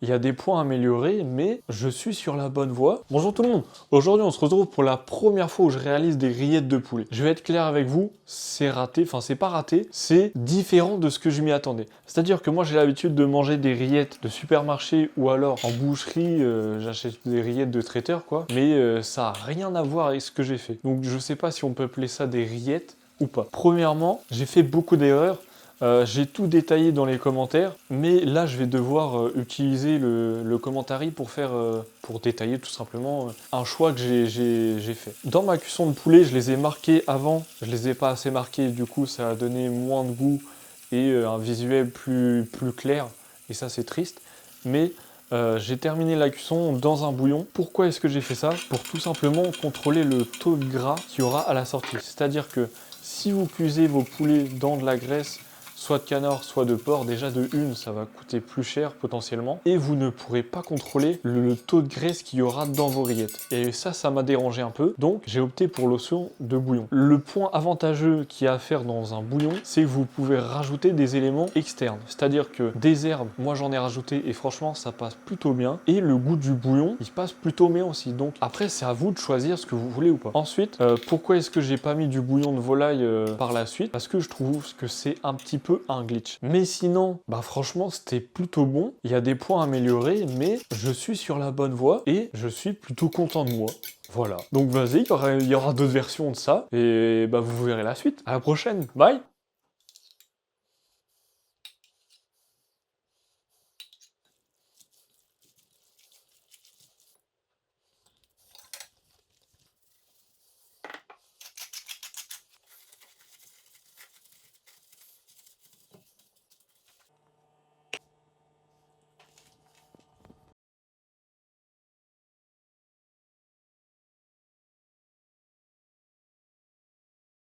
Il y a des points améliorés, mais je suis sur la bonne voie. Bonjour tout le monde. Aujourd'hui, on se retrouve pour la première fois où je réalise des rillettes de poulet. Je vais être clair avec vous, c'est raté. Enfin, c'est pas raté, c'est différent de ce que je m'y attendais. C'est-à-dire que moi, j'ai l'habitude de manger des rillettes de supermarché ou alors en boucherie, j'achète des rillettes de traiteur, quoi. Mais ça a rien à voir avec ce que j'ai fait. Donc, je sais pas si on peut appeler ça des rillettes ou pas. Premièrement, j'ai fait beaucoup d'erreurs. J'ai tout détaillé dans les commentaires, mais là je vais devoir utiliser le commentary pour faire, pour détailler tout simplement un choix que j'ai fait. Dans ma cuisson de poulet, je les ai marqués avant, je les ai pas assez marqués, du coup ça a donné moins de goût et un visuel plus clair, et ça c'est triste. Mais j'ai terminé la cuisson dans un bouillon. Pourquoi est-ce que j'ai fait ça? Pour tout simplement contrôler le taux de gras qu'il y aura à la sortie. C'est-à-dire que si vous cuisez vos poulets dans de la graisse, soit de canard, soit de porc, déjà de une, ça va coûter plus cher potentiellement, et vous ne pourrez pas contrôler le taux de graisse qu'il y aura dans vos rillettes. Et ça m'a dérangé un peu, donc j'ai opté pour l'option de bouillon. Le point avantageux qu'il y a à faire dans un bouillon, c'est que vous pouvez rajouter des éléments externes, c'est-à-dire que des herbes, moi j'en ai rajouté, et franchement ça passe plutôt bien, et le goût du bouillon, il passe plutôt bien aussi, donc après c'est à vous de choisir ce que vous voulez ou pas. Ensuite, pourquoi est-ce que j'ai pas mis du bouillon de volaille par la suite? Parce que je trouve que c'est un petit peu un glitch. Mais sinon, bah franchement, c'était plutôt bon. Il y a des points améliorés, mais je suis sur la bonne voie et je suis plutôt content de moi. Voilà. Donc vas-y, il y aura d'autres versions de ça et bah vous verrez la suite. À la prochaine. Bye!